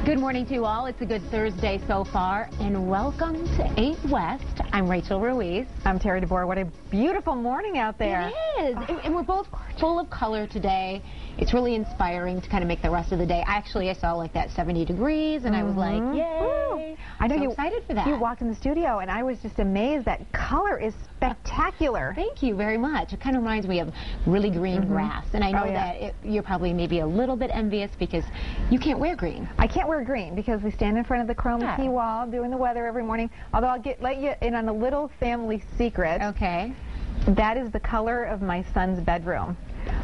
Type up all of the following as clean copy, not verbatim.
Good morning to you all. It's a good Thursday so far, and welcome to 8 West. I'm Rachael Ruiz. I'm Terri DeBoer. What a beautiful morning out there. It is, and we're both full of color today. It's really inspiring to kind of make the rest of the day. I saw like that 70 degrees, and I was like, yay. Woo. I know, so you excited for that. You walked in the studio, and I was just amazed. That color is spectacular. Thank you very much. It kind of reminds me of really green grass, and I know that you're probably maybe a little bit envious because you can't wear green. I can't wear green because we stand in front of the chroma key wall doing the weather every morning. Although I'll let you in on a little family secret. Okay. That is the color of my son's bedroom.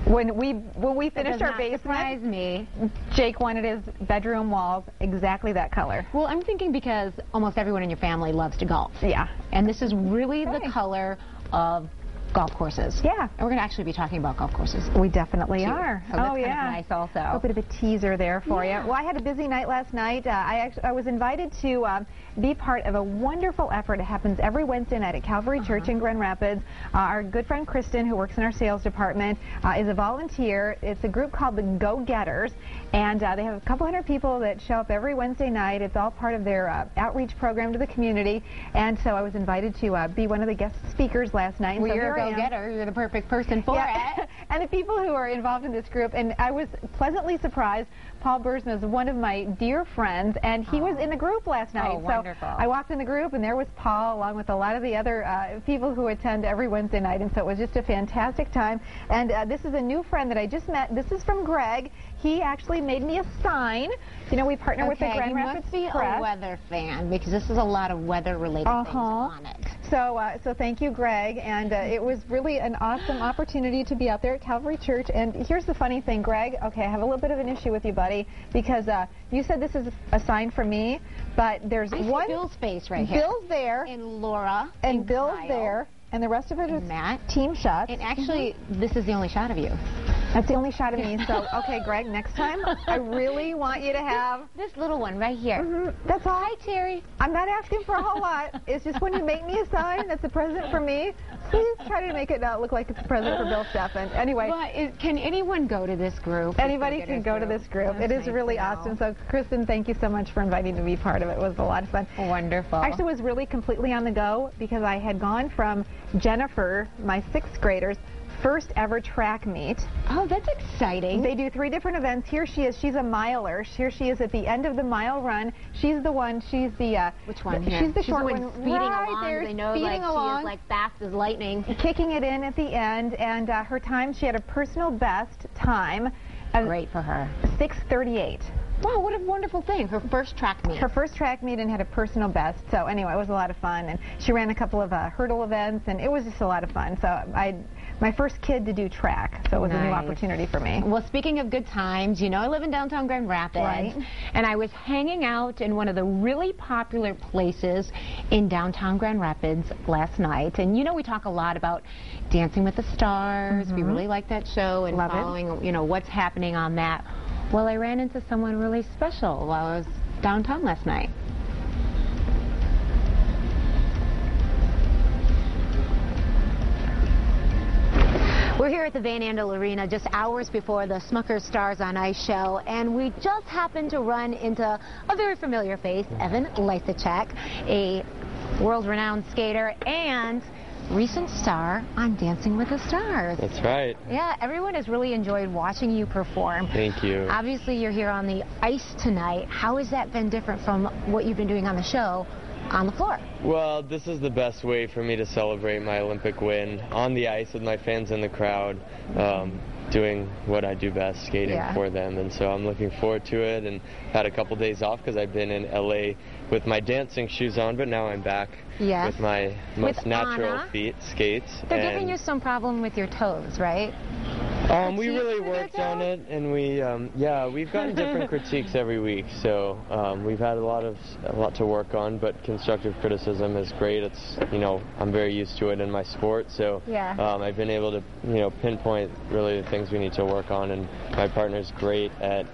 When we finished our basement, surprise me. Jake wanted his bedroom walls exactly that color. Well, I'm thinking because almost everyone in your family loves to golf. Yeah. And this is really the color of golf courses. Yeah. And we're going to actually be talking about golf courses. We definitely are. So that's kind of nice also. A bit of a teaser there for you. Well, I had a busy night last night. I was invited to be part of a wonderful effort. It happens every Wednesday night at Calvary Church in Grand Rapids. Our good friend Kristen, who works in our sales department, is a volunteer. It's a group called the Go-Getters, and they have a couple hundred people that show up every Wednesday night. It's all part of their outreach program to the community, and so I was invited to be one of the guest speakers last night. Well, you're a go-getter. You're the perfect person for it. And the people who are involved in this group, and I was pleasantly surprised. Paul Bursma is one of my dear friends, and he was in the group last night. Oh, wonderful. So I walked in the group, and there was Paul, along with a lot of the other people who attend every Wednesday night, and so it was just a fantastic time. And this is a new friend that I just met. This is from Greg. He actually made me a sign. You know, we partner with the Grand Rapids Press. He must be a weather fan, because this is a lot of weather-related things on it. So thank you, Greg, and it was really an awesome opportunity to be out there at Calvary Church. And here's the funny thing, Greg. Okay, I have a little bit of an issue with you, buddy, because you said this is a sign for me, but there's one. Bill's face right here. Bill's there. And Laura. And Bill's Kyle, there. And the rest of it is Matt. Team shots. And actually, this is the only shot of you. That's the only shot of me. So, okay, Greg, next time, I really want you to have this little one right here. That's all. Hi, Terry. I'm not asking for a whole lot. It's just when you make me a sign that's a present for me, please try to make it not look like it's a present for Bill Steffen. Anyway. But can anyone go to this group? Anybody can go to this group. It is really awesome. So, Kristen, thank you so much for inviting me to be part of it. It was a lot of fun. Wonderful. Actually, it was really completely on the go because I had gone from Jennifer, my 6th grader's first ever track meet. Oh, that's exciting. They do 3 different events. Here she is. She's a miler. Here she is at the end of the mile run. She's the one. She's the which one? She's the short one. Speeding along. There, they know speeding along. She is like fast as lightning. Kicking it in at the end, and her time, she had a personal best time. Great for her. 6:38. Wow, what a wonderful thing. Her first track meet. Her first track meet and had a personal best. So anyway, it was a lot of fun. And she ran a couple of hurdle events, and it was just a lot of fun. So my first kid to do track, so it was a new opportunity for me. Well, speaking of good times, you know I live in downtown Grand Rapids, and I was hanging out in one of the really popular places in downtown Grand Rapids last night. And you know we talk a lot about Dancing with the Stars. We really like that show and following, you know, what's happening on that. Well, I ran into someone really special while I was downtown last night. We're here at the Andel Arena just hours before the Smucker's Stars on Ice show, and we just happened to run into a very familiar face, Evan Lysacek, a world-renowned skater and recent star on Dancing with the Stars. That's right. Yeah, everyone has really enjoyed watching you perform. Thank you. Obviously, you're here on the ice tonight. How has that been different from what you've been doing on the show on the floor? Well, this is the best way for me to celebrate my Olympic win on the ice with my fans in the crowd, doing what I do best, skating for them. And so I'm looking forward to it, and had a couple days off because I've been in LA with my dancing shoes on, but now I'm back with my most natural feet, skates. They're giving you some problem with your toes, right? We really worked on it, and we've gotten different critiques every week, so we've had a lot to work on, but constructive criticism is great. It's, you know, I'm very used to it in my sport, so I've been able to, you know, pinpoint really the things we need to work on, and my partner's great at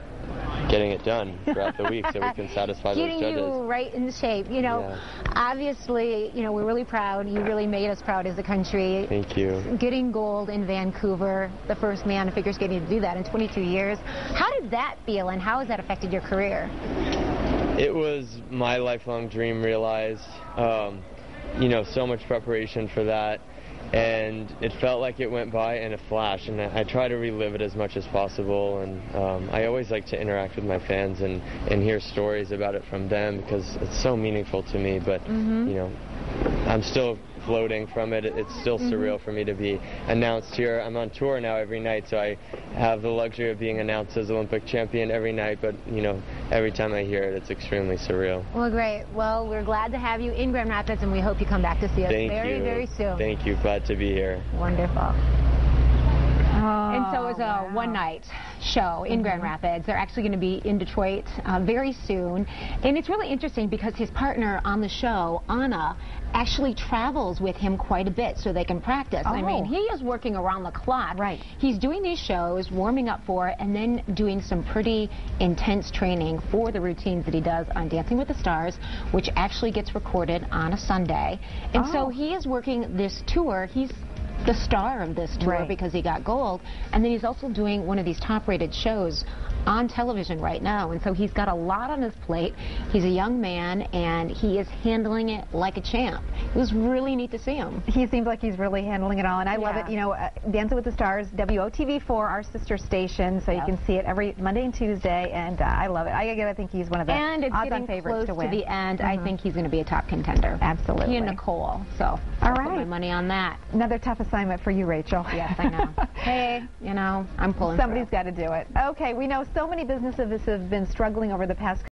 getting it done throughout the week so we can satisfy those judges. Getting you right in shape. You know, obviously, you know, we're really proud. You really made us proud as a country. Thank you. Getting gold in Vancouver, the first man in figure skating to do that in 22 years. How did that feel, and how has that affected your career? It was my lifelong dream realized. You know, so much preparation for that, and it felt like it went by in a flash, and I try to relive it as much as possible, and I always like to interact with my fans and hear stories about it from them because it's so meaningful to me, but you know, I'm still floating from it. It's still surreal for me to be announced here. I'm on tour now every night, so I have the luxury of being announced as Olympic champion every night, but you know, every time I hear it, it's extremely surreal. Well, great. Well, we're glad to have you in Grand Rapids, and we hope you come back to see us very soon. Thank you. Glad to be here. Wonderful. And so it's a one-night show in Grand Rapids. They're actually going to be in Detroit very soon. And it's really interesting because his partner on the show, Anna, actually travels with him quite a bit so they can practice. I mean, he is working around the clock. Right. He's doing these shows, warming up for it, and then doing some pretty intense training for the routines that he does on Dancing with the Stars, which actually gets recorded on a Sunday. And so he is working this tour. He's the star of this tour because he got gold, and then he's also doing one of these top-rated shows on television right now, and so he's got a lot on his plate. He's a young man, and he is handling it like a champ. It was really neat to see him. He seems like he's really handling it all, and I love it. You know, Dancing with the Stars, WOTV4, our sister station, so you can see it every Monday and Tuesday, and I love it. I think he's one of the odds-on favorites to win. And it's getting close to the end. I think he's going to be a top contender. Absolutely. He and Nicole, so I'll put my money on that. Another tough assignment for you, Rachel. Yes, I know. Hey, you know, I'm pulling Somebody's got to do it. Okay, we know so many businesses have been struggling over the past